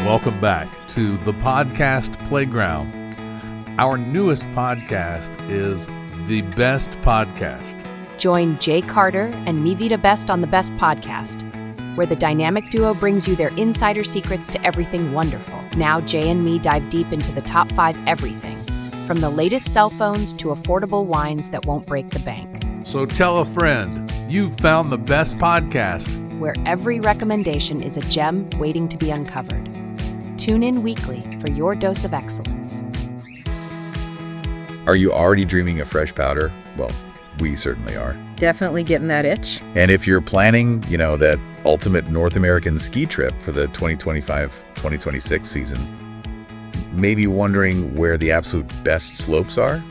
welcome back to the podcast playground. Our newest podcast is The Best Podcast. Join Jay Carter and me, Vida Best, on The Best Podcast, where the dynamic duo brings you their insider secrets to everything wonderful. Now Jay and me dive deep into the top 5 everything, from the latest cell phones to affordable wines that won't break the bank. So tell a friend, you've found The Best Podcast, where every recommendation is a gem waiting to be uncovered. Tune in weekly for your dose of excellence. Are you already dreaming of fresh powder? Well, we certainly are. Definitely getting that itch. And if you're planning, that ultimate North American ski trip for the 2025-2026 season, maybe wondering where the absolute best slopes are?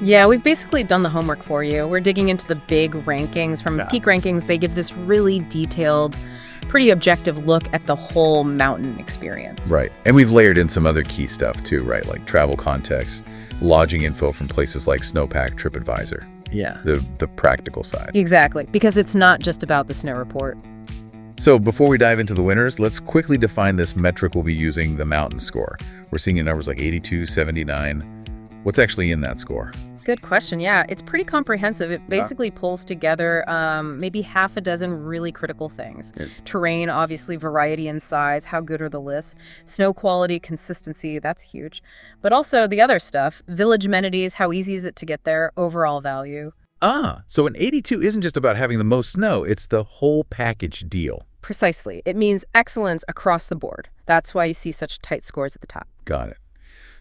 Yeah, we've basically done the homework for you. We're digging into the big rankings. From Peak Rankings, they give this really detailed, pretty objective look at the whole mountain experience. Right. And we've layered in some other key stuff too, right? Like travel context, lodging info from places like Snowpack, Tripadvisor. Yeah. The practical side. Exactly, because it's not just about the snow report. So before we dive into the winners, let's quickly define this metric we'll be using, the mountain score. We're seeing in numbers like 82, 79. What's actually in that score? Good question. Yeah, it's pretty comprehensive. It basically pulls together maybe half a dozen really critical things. Terrain, obviously, variety and size. How good are the lifts? Snow quality, consistency. That's huge. But also the other stuff. Village amenities. How easy is it to get there? Overall value. So an 82 isn't just about having the most snow. It's the whole package deal. Precisely. It means excellence across the board. That's why you see such tight scores at the top. Got it.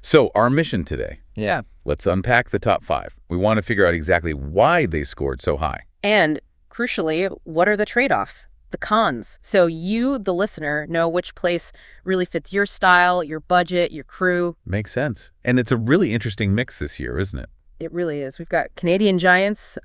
So our mission today. Yeah. Let's unpack the top 5. We want to figure out exactly why they scored so high. And crucially, what are the trade-offs? The cons. So you, the listener, know which place really fits your style, your budget, your crew. Makes sense. And it's a really interesting mix this year, isn't it? It really is. We've got Canadian Giants,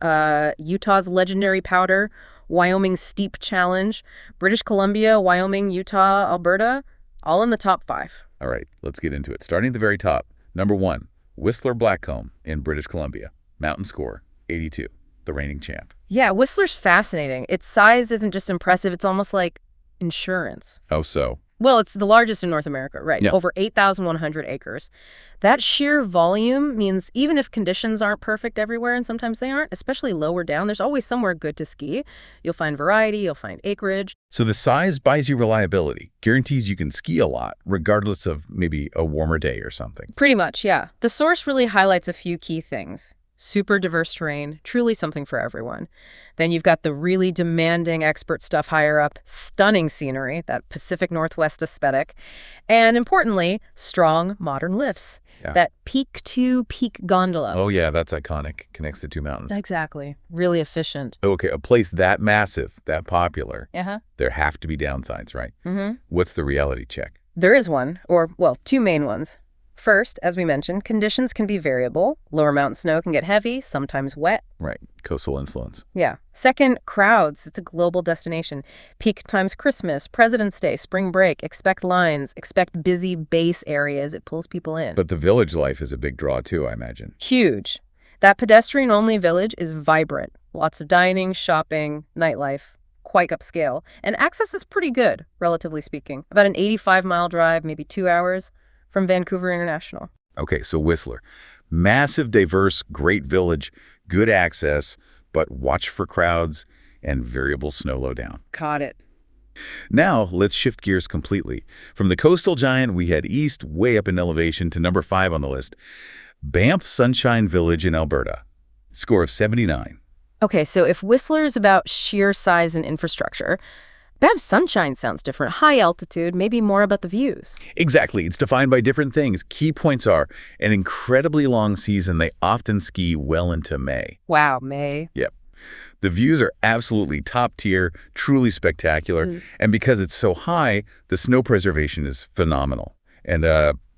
Utah's Legendary Powder, Wyoming's Steep Challenge, British Columbia, Wyoming, Utah, Alberta, all in the top 5. All right, let's get into it. Starting at the very top, number 1, Whistler Blackcomb in British Columbia. Mountain score, 82, the reigning champ. Yeah, Whistler's fascinating. Its size isn't just impressive, it's almost like insurance. Oh, so? Well, it's the largest in North America, right? Yeah. Over 8,100 acres. That sheer volume means even if conditions aren't perfect everywhere, and sometimes they aren't, especially lower down, there's always somewhere good to ski. You'll find variety, you'll find acreage. So the size buys you reliability, guarantees you can ski a lot, regardless of maybe a warmer day or something. Pretty much, yeah. The source really highlights a few key things. Super diverse terrain, truly something for everyone. Then you've got the really demanding expert stuff higher up, stunning scenery, that Pacific Northwest aesthetic, and importantly, strong modern lifts. Yeah. That peak-to-peak gondola. Oh yeah, that's iconic. Connects the two mountains. Exactly. Really efficient. Okay, a place that massive, that popular, Uh-huh. there have to be downsides, right? Mm-hmm. What's the reality check? There is one, or, well, 2 main ones. First, as we mentioned, conditions can be variable. Lower mountain snow can get heavy, sometimes wet. Right, coastal influence. Yeah. Second, crowds. It's a global destination. Peak times Christmas, President's Day, spring break. Expect lines. Expect busy base areas. It pulls people in. But the village life is a big draw too, I imagine. Huge. That pedestrian-only village is vibrant. Lots of dining, shopping, nightlife. Quite upscale. And access is pretty good, relatively speaking. About an 85-mile drive, maybe 2 hours. From Vancouver International. Okay, so Whistler. Massive, diverse, great village, good access, but watch for crowds and variable snow lowdown. Caught it. Now, let's shift gears completely. From the coastal giant, we head east, way up in elevation, to number 5 on the list. Banff Sunshine Village in Alberta. Score of 79. Okay, so if Whistler is about sheer size and infrastructure, Banff Sunshine sounds different. High altitude, maybe more about the views. Exactly. It's defined by different things. Key points are an incredibly long season. They often ski well into May. Wow, May. Yep. The views are absolutely top tier, truly spectacular. And because it's so high, the snow preservation is phenomenal. And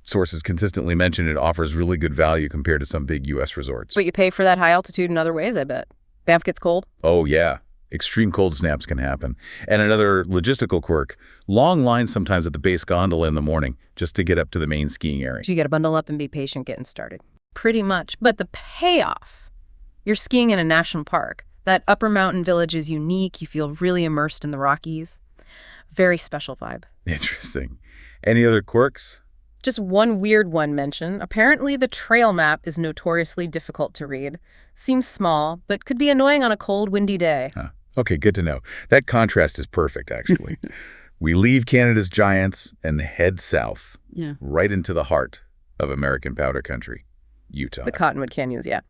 sources consistently mention it offers really good value compared to some big U.S. resorts. But you pay for that high altitude in other ways, I bet. Banff gets cold? Oh, yeah. Extreme cold snaps can happen. And another logistical quirk, long lines sometimes at the base gondola in the morning just to get up to the main skiing area. So you got to bundle up and be patient getting started. Pretty much. But the payoff, you're skiing in a national park. That upper mountain village is unique. You feel really immersed in the Rockies. Very special vibe. Interesting. Any other quirks? Just one weird one mention. Apparently, the trail map is notoriously difficult to read. Seems small, but could be annoying on a cold, windy day. Huh. Okay, good to know. That contrast is perfect, actually. We leave Canada's giants and head south, right into the heart of American powder country, Utah. The Cottonwood Canyons, yeah.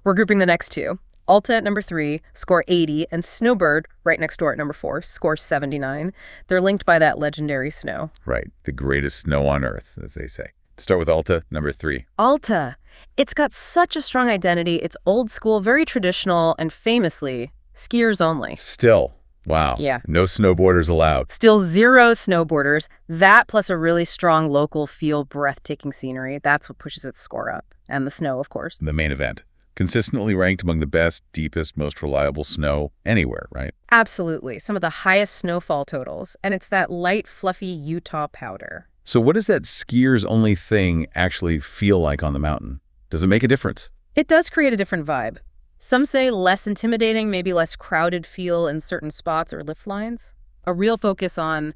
We're grouping the next two. Alta at number 3, score 80, and Snowbird, right next door at number 4, score 79. They're linked by that legendary snow. Right, the greatest snow on Earth, as they say. Start with Alta, number 3. Alta. It's got such a strong identity. It's old school, very traditional, and famously, skiers only. Still, wow. Yeah. No snowboarders allowed. Still 0 snowboarders. That plus a really strong local feel, breathtaking scenery. That's what pushes its score up. And the snow, of course. The main event. Consistently ranked among the best, deepest, most reliable snow anywhere, right? Absolutely. Some of the highest snowfall totals. And it's that light, fluffy Utah powder. So what does that skiers only thing actually feel like on the mountain? Does it make a difference? It does create a different vibe. Some say less intimidating, maybe less crowded feel in certain spots or lift lines. A real focus on,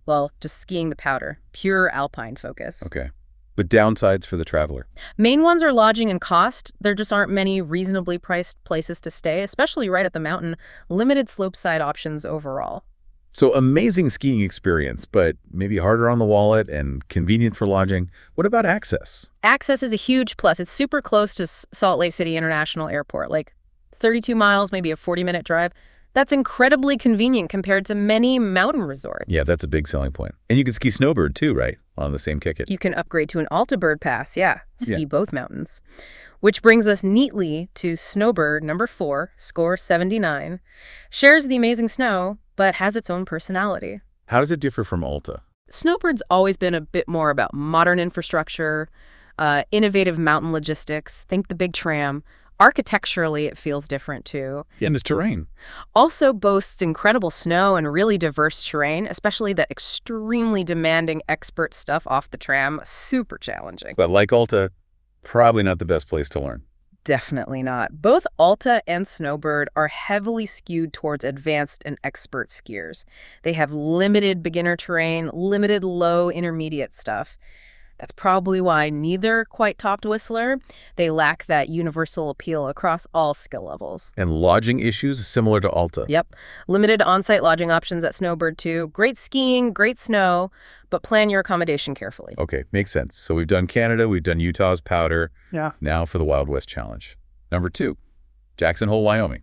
well, just skiing the powder. Pure alpine focus. Okay. But downsides for the traveler? Main ones are lodging and cost. There just aren't many reasonably priced places to stay, especially right at the mountain. Limited slopeside options overall. So amazing skiing experience, but maybe harder on the wallet and convenient for lodging. What about access? Access is a huge plus. It's super close to Salt Lake City International Airport, like 32 miles, maybe a 40-minute drive. That's incredibly convenient compared to many mountain resorts. Yeah, that's a big selling point. And you can ski snowbird too, right? On the same ticket. You can upgrade to an Alta Bird Pass, ski both mountains. Which brings us neatly to Snowbird, number 4, score 79. Shares the amazing snow, but has its own personality. How does it differ from Alta? Snowbird's always been a bit more about modern infrastructure, innovative mountain logistics, think the big tram. Architecturally, it feels different, too. Yeah, and the terrain. Also boasts incredible snow and really diverse terrain, especially that extremely demanding expert stuff off the tram. Super challenging. But like Alta, probably not the best place to learn. Definitely not. Both Alta and Snowbird are heavily skewed towards advanced and expert skiers. They have limited beginner terrain, limited low intermediate stuff. That's probably why neither quite topped Whistler. They lack that universal appeal across all skill levels. And lodging issues similar to Alta. Yep. Limited on-site lodging options at Snowbird, too. Great skiing, great snow, but plan your accommodation carefully. Okay, makes sense. So we've done Canada, we've done Utah's powder. Yeah. Now for the Wild West Challenge. Number 2, Jackson Hole, Wyoming.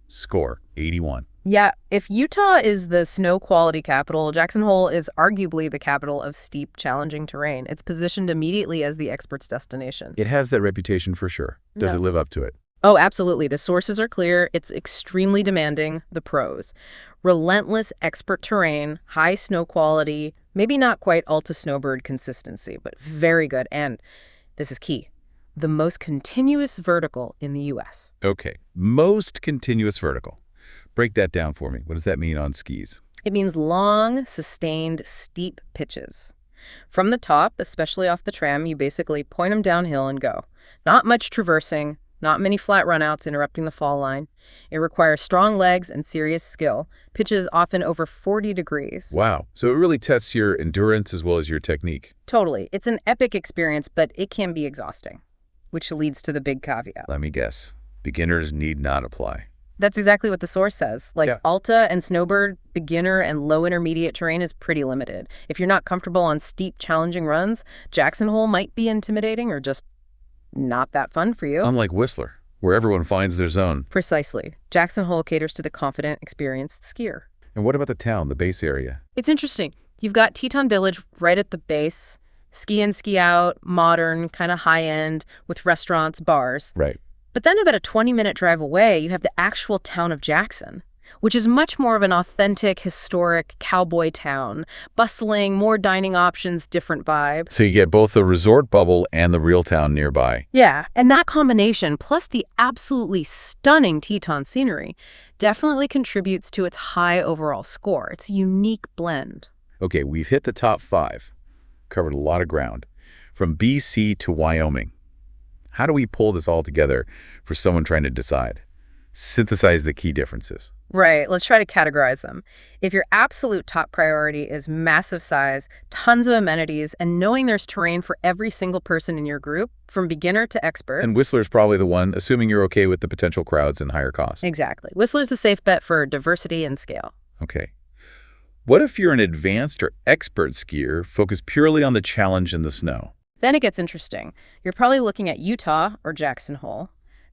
Score, 81. Yeah, if Utah is the snow quality capital, Jackson Hole is arguably the capital of steep, challenging terrain. It's positioned immediately as the expert's destination. It has that reputation for sure. Does it live up to it? Oh, absolutely. The sources are clear. It's extremely demanding. The pros. Relentless expert terrain, high snow quality, maybe not quite Alta Snowbird consistency, but very good. And this is key. The most continuous vertical in the U.S. Okay, most continuous vertical. Break that down for me. What does that mean on skis? It means long, sustained, steep pitches. From the top, especially off the tram, you basically point them downhill and go. Not much traversing, not many flat runouts interrupting the fall line. It requires strong legs and serious skill. Pitches often over 40 degrees. Wow. So it really tests your endurance as well as your technique. Totally. It's an epic experience, but it can be exhausting, which leads to the big caveat. Let me guess. Beginners need not apply. That's exactly what the source says. Alta and Snowbird, beginner and low intermediate terrain is pretty limited. If you're not comfortable on steep, challenging runs, Jackson Hole might be intimidating or just not that fun for you. Unlike Whistler, where everyone finds their zone. Precisely. Jackson Hole caters to the confident, experienced skier. And what about the town, the base area? It's interesting. You've got Teton Village right at the base. Ski in, ski out, modern, kind of high-end, with restaurants, bars. Right. But then about a 20-minute drive away, you have the actual town of Jackson, which is much more of an authentic, historic cowboy town. Bustling, more dining options, different vibe. So you get both the resort bubble and the real town nearby. Yeah, and that combination, plus the absolutely stunning Teton scenery, definitely contributes to its high overall score. It's a unique blend. Okay, we've hit the top 5. Covered a lot of ground. From BC to Wyoming. How do we pull this all together for someone trying to decide? Synthesize the key differences. Right, let's try to categorize them. If your absolute top priority is massive size, tons of amenities, and knowing there's terrain for every single person in your group, from beginner to expert. And Whistler's probably the one, assuming you're okay with the potential crowds and higher costs. Exactly. Whistler's the safe bet for diversity and scale. Okay. What if you're an advanced or expert skier focused purely on the challenge in the snow? Then it gets interesting. You're probably looking at Utah or Jackson Hole.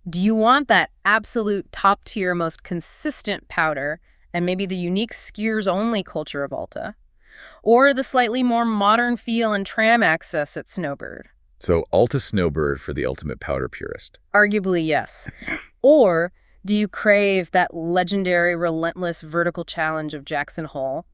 Do you want that absolute top-tier, most consistent powder and maybe the unique skiers-only culture of Alta? Or the slightly more modern feel and tram access at Snowbird? So Alta Snowbird for the ultimate powder purist. Arguably, yes. Or do you crave that legendary, relentless vertical challenge of Jackson Hole?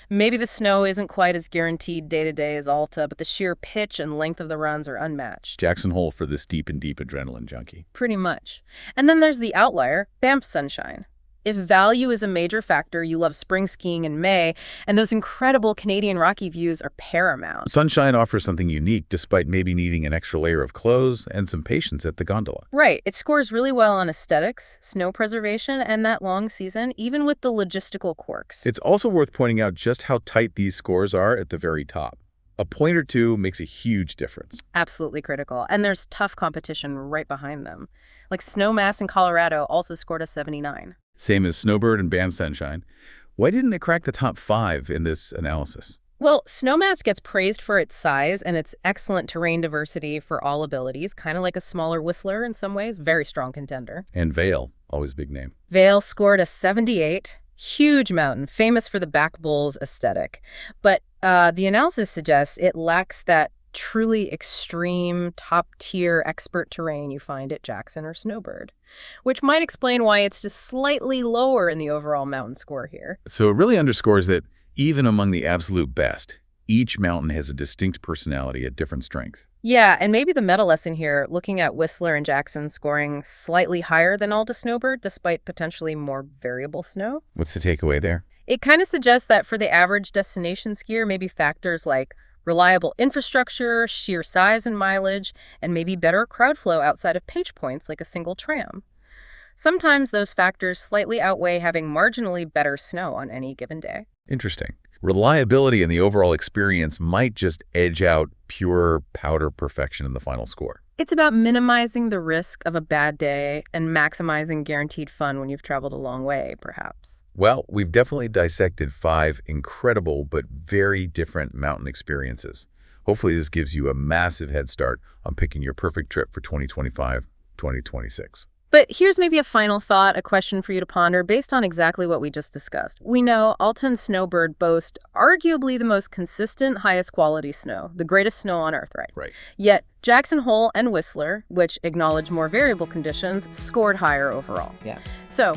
Maybe the snow isn't quite as guaranteed day-to-day as Alta, but the sheer pitch and length of the runs are unmatched. Jackson Hole for this deep adrenaline junkie. Pretty much. And then there's the outlier, Banff Sunshine. If value is a major factor, you love spring skiing in May, and those incredible Canadian Rocky views are paramount. Sunshine offers something unique despite maybe needing an extra layer of clothes and some patience at the gondola. Right. It scores really well on aesthetics, snow preservation, and that long season, even with the logistical quirks. It's also worth pointing out just how tight these scores are at the very top. A point or two makes a huge difference. Absolutely critical. And there's tough competition right behind them. Like Snowmass in Colorado also scored a 79. Same as Snowbird and Banff Sunshine. Why didn't it crack the top 5 in this analysis? Well, Snowmass gets praised for its size and its excellent terrain diversity for all abilities, kind of like a smaller Whistler in some ways, very strong contender. And Vail, always a big name. Vail scored a 78. Huge mountain, famous for the back bowls aesthetic. But the analysis suggests it lacks that truly extreme, top-tier expert terrain you find at Jackson or Snowbird, which might explain why it's just slightly lower in the overall mountain score here. So it really underscores that even among the absolute best, each mountain has a distinct personality at different strengths. Yeah, and maybe the meta lesson here, looking at Whistler and Jackson scoring slightly higher than Alta Snowbird despite potentially more variable snow. What's the takeaway there? It kind of suggests that for the average destination skier, maybe factors like reliable infrastructure, sheer size and mileage, and maybe better crowd flow outside of pinch points like a single tram. Sometimes those factors slightly outweigh having marginally better snow on any given day. Interesting. Reliability and the overall experience might just edge out pure powder perfection in the final score. It's about minimizing the risk of a bad day and maximizing guaranteed fun when you've traveled a long way, perhaps. Well, we've definitely dissected 5 incredible but very different mountain experiences. Hopefully this gives you a massive head start on picking your perfect trip for 2025-2026. But here's maybe a final thought, a question for you to ponder based on exactly what we just discussed. We know Alta and Snowbird boast arguably the most consistent, highest quality snow, the greatest snow on Earth, right? Right. Yet Jackson Hole and Whistler, which acknowledge more variable conditions, scored higher overall. Yeah. So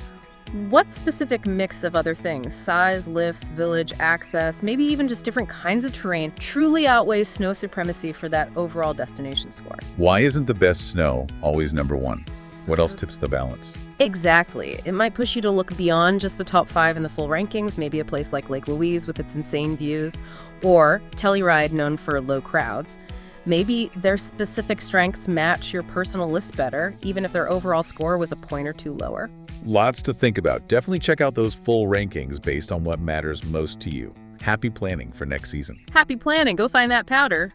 what specific mix of other things, size, lifts, village, access, maybe even just different kinds of terrain, truly outweighs snow supremacy for that overall destination score? Why isn't the best snow always number 1? What else tips the balance? Exactly. It might push you to look beyond just the top 5 in the full rankings, maybe a place like Lake Louise with its insane views, or Telluride known for low crowds. Maybe their specific strengths match your personal list better, even if their overall score was a point or two lower. Lots to think about. Definitely check out those full rankings based on what matters most to you. Happy planning for next season. Happy planning. Go find that powder.